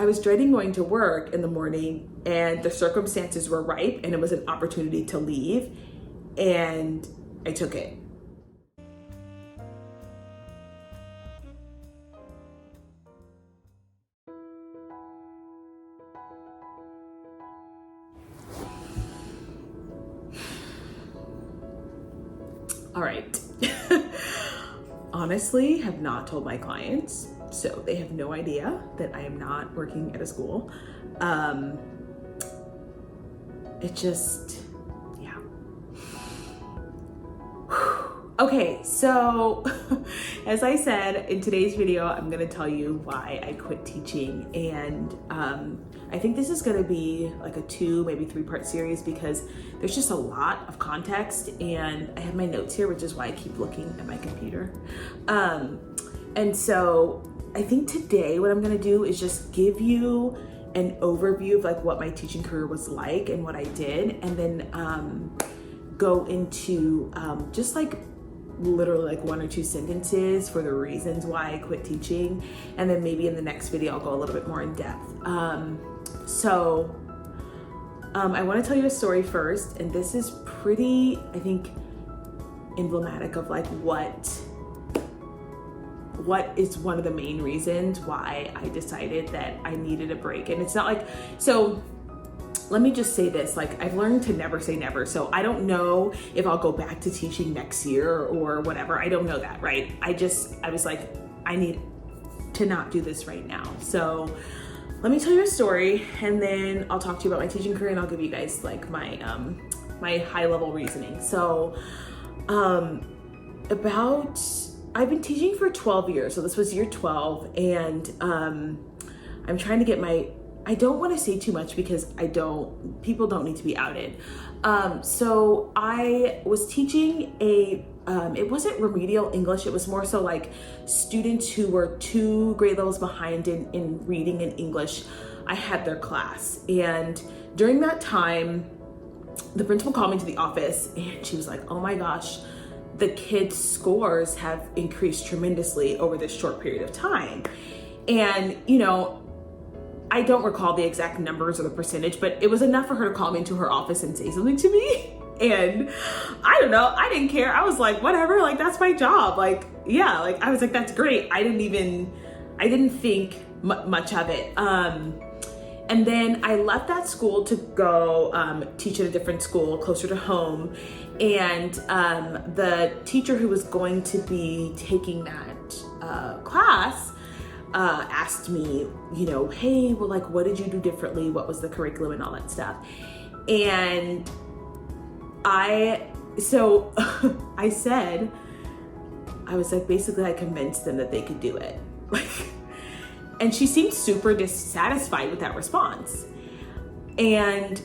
I was dreading going to work in the morning, and the circumstances were ripe and it was an opportunity to leave, and I took it. All right. Honestly, have not told my clients, so they have no idea that I am not working at a school. It just, yeah. Okay, so as I said, in today's video, I'm gonna tell you why I quit teaching. And I think this is gonna be like a 2, maybe 3-part series because there's just a lot of context, and I have my notes here, which is why I keep looking at my computer. And so I think today what I'm gonna do is just give you an overview of like what my teaching career was like and what I did, and then go into just like literally like 1 or 2 sentences for the reasons why I quit teaching. And then maybe in the next video, I'll go a little bit more in depth. I want to tell you a story first, and this is pretty, I think, emblematic of like what is one of the main reasons why I decided that I needed a break. And it's not like, so let me just say this, like I've learned to never say never. So I don't know if I'll go back to teaching next year or whatever. I don't know that, right? I was like, I need to not do this right now. So let me tell you a story, and then I'll talk to you about my teaching career, and I'll give you guys like my my high level reasoning. So I've been teaching for 12 years. So this was year 12, and I'm trying to get I don't want to say too much because people don't need to be outed. So I was teaching it wasn't remedial English. It was more so like students who were 2 grade levels behind in reading and English. I had their class. And during that time, the principal called me to the office, and she was like, oh my gosh, the kids' scores have increased tremendously over this short period of time. And, you know, I don't recall the exact numbers or the percentage, but it was enough for her to call me into her office and say something to me. And I don't know, I didn't care. I was like, whatever, like that's my job. Like, yeah, like I was like, that's great. I didn't think much of it. And then I left that school to go teach at a different school closer to home. And the teacher who was going to be taking that class asked me, you know, hey, well, like, what did you do differently? What was the curriculum and all that stuff? And I said, I was like, basically, I convinced them that they could do it. And she seemed super dissatisfied with that response. And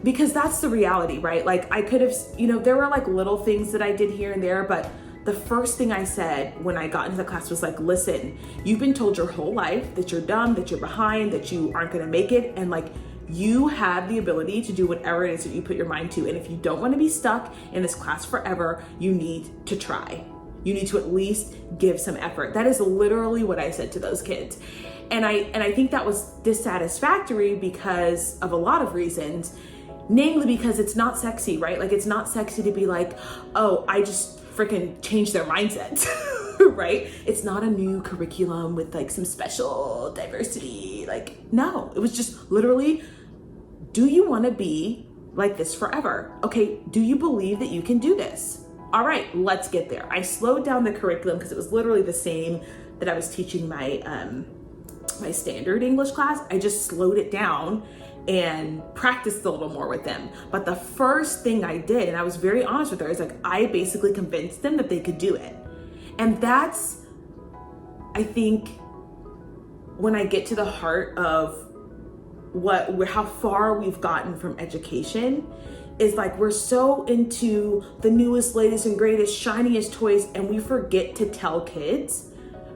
because that's the reality, right? Like I could have, you know, there were like little things that I did here and there, but the first thing I said when I got into the class was like, listen, you've been told your whole life that you're dumb, that you're behind, that you aren't gonna make it. And like, you have the ability to do whatever it is that you put your mind to. And if you don't wanna be stuck in this class forever, you need to try. You need to at least give some effort. That is literally what I said to those kids. And I think that was dissatisfactory because of a lot of reasons, namely because it's not sexy, right? Like it's not sexy to be like, oh, I just freaking changed their mindset, right? It's not a new curriculum with like some special diversity. Like, no, it was just literally, do you want to be like this forever? Okay, do you believe that you can do this? All right, let's get there. I slowed down the curriculum because it was literally the same that I was teaching my my standard English class. I just slowed it down and practiced a little more with them. But the first thing I did, and I was very honest with her, is like, I basically convinced them that they could do it. And that's, I think, when I get to the heart of how far we've gotten from education, is like we're so into the newest, latest, and greatest, shiniest toys, and we forget to tell kids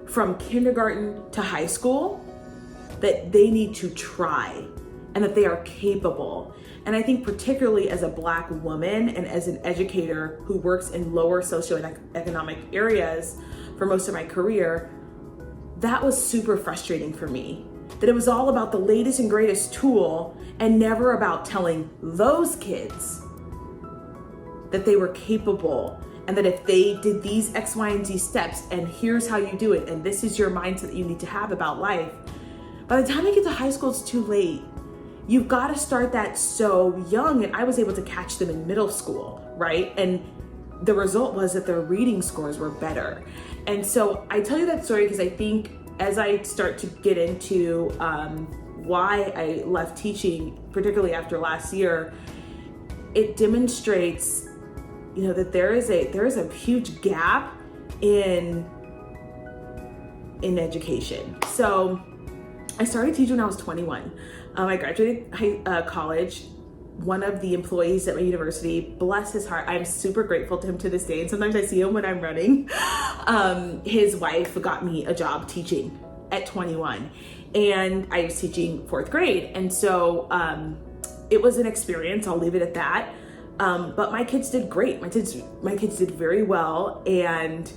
from kindergarten to high school that they need to try and that they are capable. And I think particularly as a Black woman and as an educator who works in lower socioeconomic areas for most of my career, that was super frustrating for me. that it was all about the latest and greatest tool and never about telling those kids that they were capable and that if they did these X, Y, and Z steps, and here's how you do it, and this is your mindset that you need to have about life. By the time you get to high school, it's too late. You've got to start that so young. And I was able to catch them in middle school, right? And the result was that their reading scores were better. And so I tell you that story because I think as I start to get into why I left teaching, particularly after last year, it demonstrates, that there is a huge gap in education. So I started teaching when I was 21. I graduated college. One of the employees at my university, bless his heart, I'm super grateful to him to this day. And sometimes I see him when I'm running. His wife got me a job teaching at 21. And I was teaching 4th grade. And so it was an experience, I'll leave it at that. But my kids did great. My kids did very well and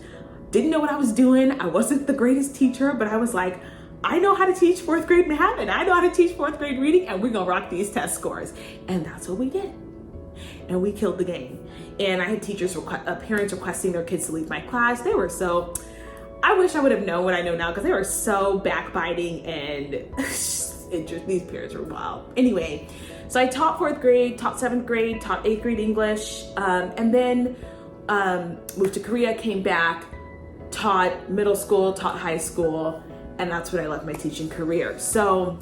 didn't know what I was doing. I wasn't the greatest teacher, but I was like, I know how to teach 4th grade math and I know how to teach 4th grade reading, and we're gonna rock these test scores. And that's what we did. And we killed the game. And I had parents requesting their kids to leave my class. I wish I would have known what I know now because they were so backbiting and these parents were wild. Anyway, so I taught 4th grade, taught 7th grade, taught 8th grade English, and then moved to Korea, came back, taught middle school, taught high school, and that's when I left my teaching career. So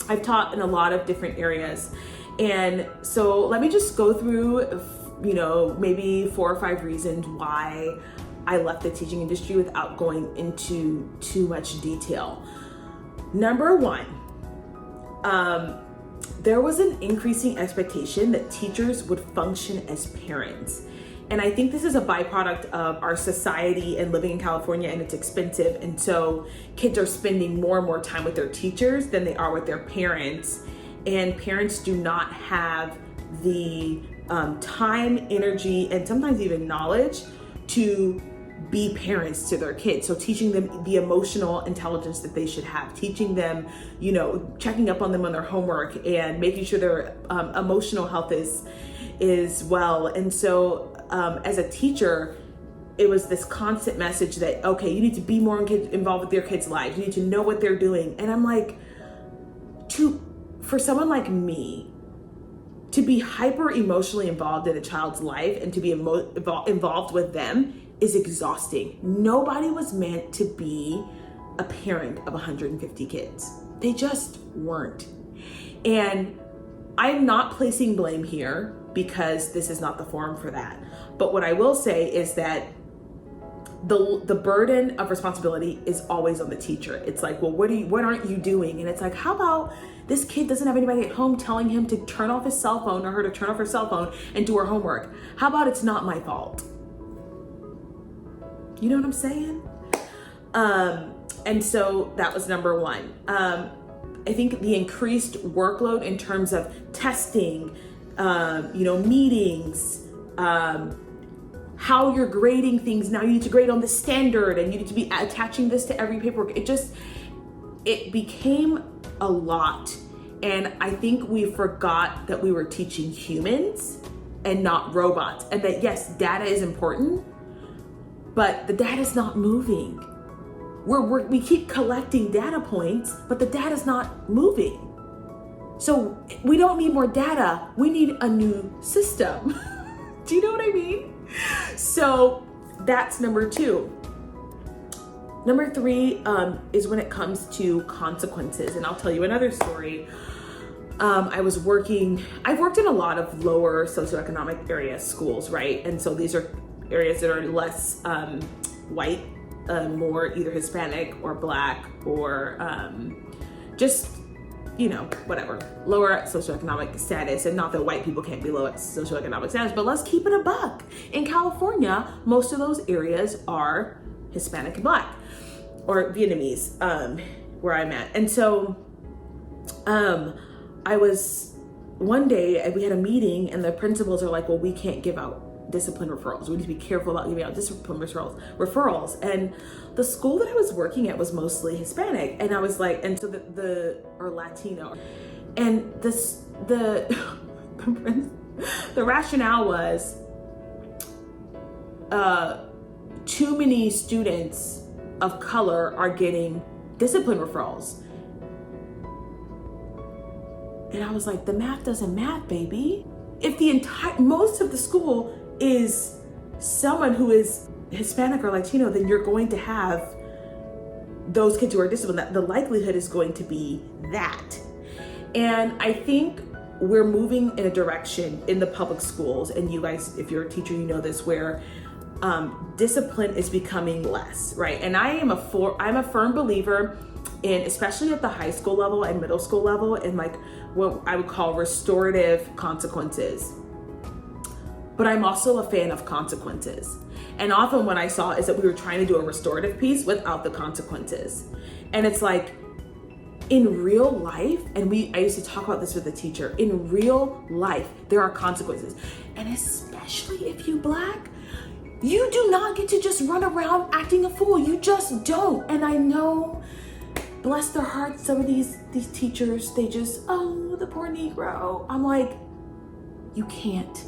I've taught in a lot of different areas. And so let me just go through, maybe 4 or 5 reasons why I left the teaching industry without going into too much detail. Number 1, there was an increasing expectation that teachers would function as parents. And I think this is a byproduct of our society and living in California, and it's expensive. And so kids are spending more and more time with their teachers than they are with their parents. And parents do not have the time, energy, and sometimes even knowledge to be parents to their kids. So teaching them the emotional intelligence that they should have, teaching them, checking up on them on their homework and making sure their emotional health is well. And so as a teacher, it was this constant message that, okay, you need to be more involved with your kids' lives. You need to know what they're doing. And I'm like, for someone like me, to be hyper emotionally involved in a child's life and to be involved with them is exhausting. Nobody was meant to be a parent of 150 kids. They just weren't. And I'm not placing blame here because this is not the forum for that. But what I will say is that the burden of responsibility is always on the teacher. It's like, well, what aren't you doing? And it's like, how about this kid doesn't have anybody at home telling him to turn off his cell phone or her to turn off her cell phone and do her homework? How about it's not my fault? You know what I'm saying? And so that was number 1. I think the increased workload in terms of testing, meetings, how you're grading things. Now you need to grade on the standard and you need to be attaching this to every paperwork. It became a lot. And I think we forgot that we were teaching humans and not robots. And that yes, data is important, but the data is not moving. We keep collecting data points, but the data is not moving. So we don't need more data. We need a new system. Do you know what I mean? So that's number 2. Number 3 is when it comes to consequences. And I'll tell you another story. I've worked in a lot of lower socioeconomic area schools, right? And so these are areas that are less white, more either Hispanic or Black or just, whatever, lower socioeconomic status. And not that white people can't be low socioeconomic status, but let's keep it a buck. In California, most of those areas are Hispanic and Black or Vietnamese, where I'm at. And so one day we had a meeting and the principals are like, well, we can't give out discipline referrals. We need to be careful about giving out discipline referrals. And the school that I was working at was mostly Hispanic. And I was like, and so or Latino. And the rationale was, too many students of color are getting discipline referrals. And I was like, the math doesn't math, baby. If most of the school is someone who is Hispanic or Latino, then you're going to have those kids who are disciplined. The likelihood is going to be that. And I think we're moving in a direction in the public schools, and you guys, if you're a teacher, you know this, where discipline is becoming less, right? And I'm a firm believer in, especially at the high school level and middle school level, in like what I would call restorative consequences. But I'm also a fan of consequences. And often what I saw is that we were trying to do a restorative piece without the consequences. And it's like, in real life, and I used to talk about this with a teacher, in real life, there are consequences. And especially if you Black, you do not get to just run around acting a fool. You just don't. And I know, bless their hearts, some of these teachers, they just, oh, the poor Negro. I'm like, you can't.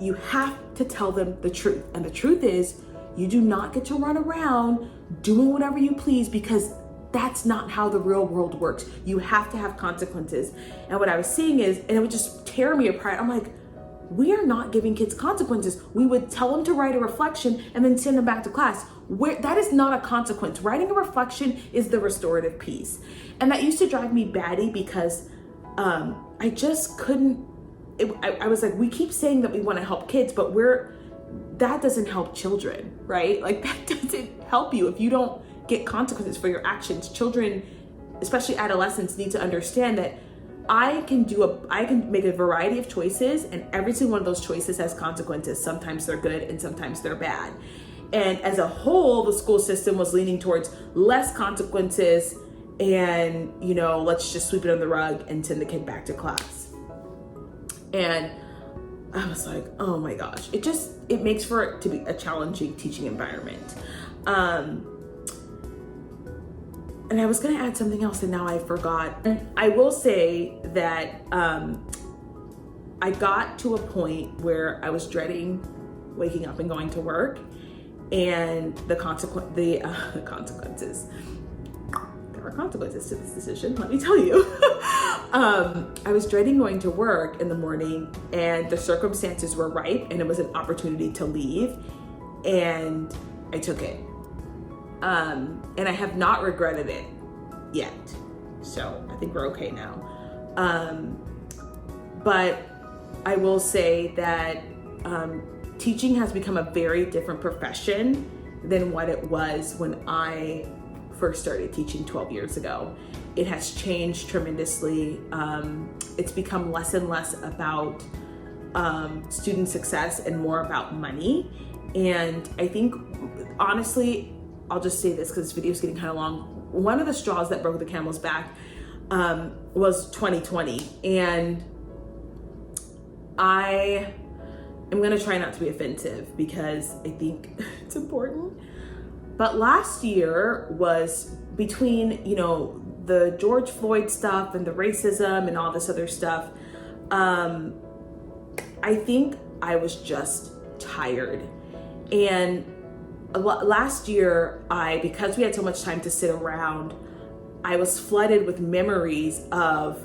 You have to tell them the truth. And the truth is, you do not get to run around doing whatever you please, because that's not how the real world works. You have to have consequences. And what I was seeing is, and it would just tear me apart. I'm like, we are not giving kids consequences. We would tell them to write a reflection and then send them back to class. That is not a consequence. Writing a reflection is the restorative piece. And that used to drive me batty, because I just couldn't, I was like, we keep saying that we want to help kids, but that doesn't help children, right? Like, that doesn't help you if you don't get consequences for your actions. Children, especially adolescents, need to understand that I can make a variety of choices, and every single one of those choices has consequences. Sometimes they're good and sometimes they're bad. And as a whole, the school system was leaning towards less consequences and, let's just sweep it under the rug and send the kid back to class. And I was like, oh my gosh, it makes for it to be a challenging teaching environment. And I was going to add something else, and now I forgot. I will say that I got to a point where I was dreading waking up and going to work, and the consequences. There are consequences to this decision, let me tell you. I was dreading going to work in the morning, and the circumstances were ripe, and it was an opportunity to leave, and I took it. And I have not regretted it yet. So I think we're okay now. But I will say that teaching has become a very different profession than what it was when I first started teaching 12 years ago. It has changed tremendously. It's become less and less about student success and more about money. And I think, honestly, I'll just say this because this video is getting kind of long. One of the straws that broke the camel's back was 2020. And I am going to try not to be offensive because I think it's important. But last year was between, the George Floyd stuff and the racism and all this other stuff. I think I was just tired. And last year, because we had so much time to sit around, I was flooded with memories of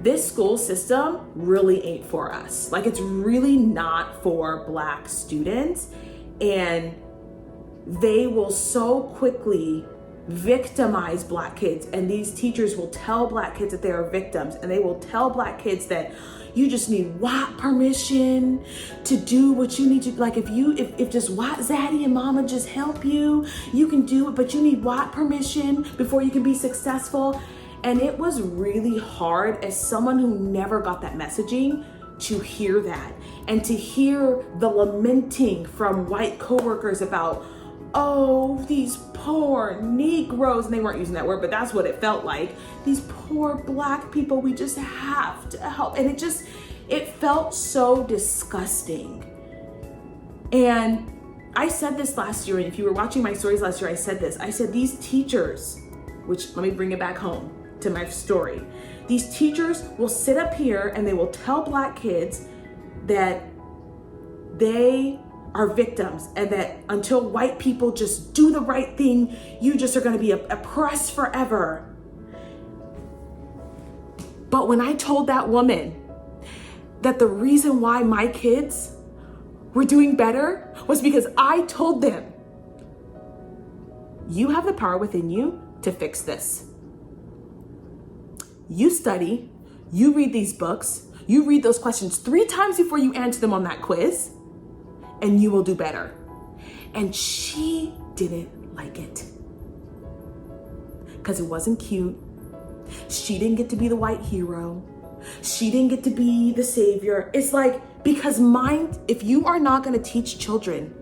this school system really ain't for us. Like, it's really not for Black students. And they will so quickly victimize Black kids. And these teachers will tell Black kids that they are victims. And they will tell Black kids that you just need white permission to do what you need to. Like, if just white zaddy and mama just help you, you can do it, but you need white permission before you can be successful. And it was really hard as someone who never got that messaging to hear that, and to hear the lamenting from white coworkers about, oh, these poor Negroes, and they weren't using that word, but that's what it felt like. These poor Black people, we just have to help. And it felt so disgusting. And I said this last year, and if you were watching my stories last year, I said this. I said, these teachers, which let me bring it back home to my story. These teachers will sit up here and they will tell Black kids that they are victims and that until white people just do the right thing, you just are going to be oppressed forever. But when I told that woman that the reason why my kids were doing better was because I told them, you have the power within you to fix this. You study, you read these books, you read those questions 3 times before you answer them on that quiz, and you will do better. And she didn't like it because it wasn't cute. She didn't get to be the white hero. She didn't get to be the savior. It's like, because if you are not going to teach children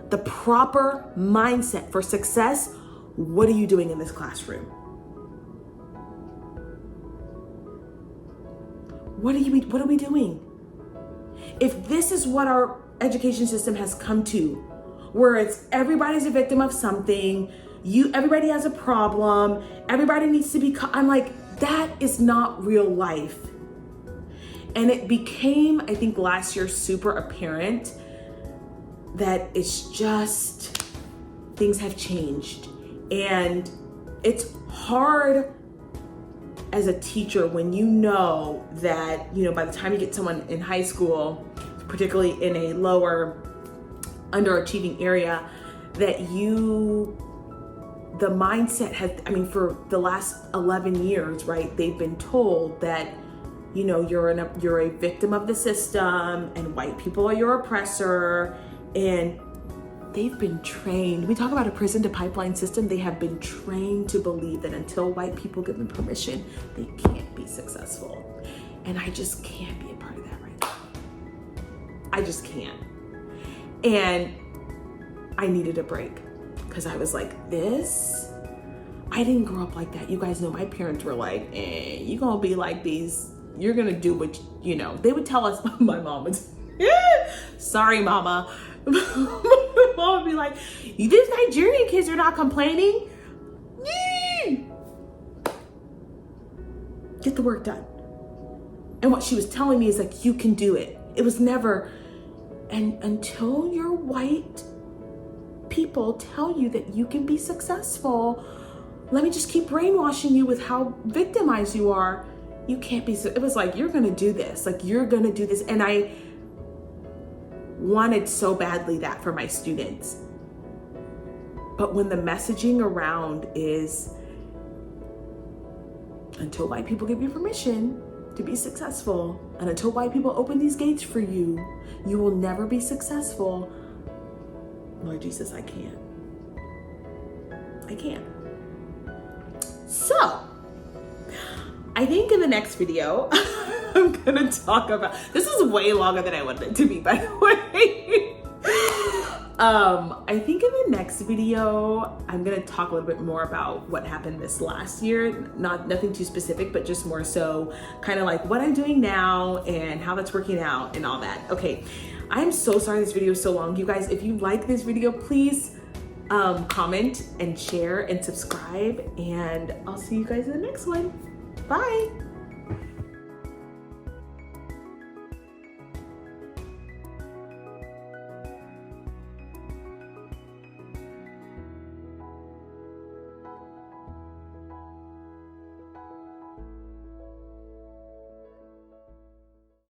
the proper mindset for success, what are you doing in this classroom? What are we doing? If this is what our education system has come to, where it's everybody's a victim of something, everybody has a problem, everybody needs to be, I'm like, that is not real life. And it became, I think last year, super apparent that it's just, things have changed. And it's hard as a teacher when you know that, by the time you get someone in high school, particularly in a lower underachieving area, that the mindset has, for the last 11 years, right? They've been told that, you're a victim of the system and white people are your oppressor, and they've been trained. We talk about a prison to pipeline system. They have been trained to believe that until white people give them permission, they can't be successful. And I just can't be a part of that right now. I just can't. And I needed a break because I was like, I didn't grow up like that. You guys know my parents were like, you're going to be like these. You're going to do what, they would tell us. My mom would, sorry, mama. My mom would be like, these Nigerian kids are not complaining. Get the work done. And what she was telling me is like, you can do it. It was never, and until your white people tell you that you can be successful, let me just keep brainwashing you with how victimized you are. You can't be, it was like, you're going to do this. Like, you're going to do this. And I wanted so badly that for my students. But when the messaging around is, until white people give you permission to be successful, and until white people open these gates for you, you will never be successful. Lord Jesus, I can't. So, I think in the next video, I'm gonna talk about, this is way longer than I wanted it to be, by the way. I think in the next video, I'm gonna talk a little bit more about what happened this last year. Nothing too specific, but just more so kind of like what I'm doing now and how that's working out and all that. Okay, I'm so sorry this video is so long. You guys, if you like this video, please comment and share and subscribe, and I'll see you guys in the next one. Bye.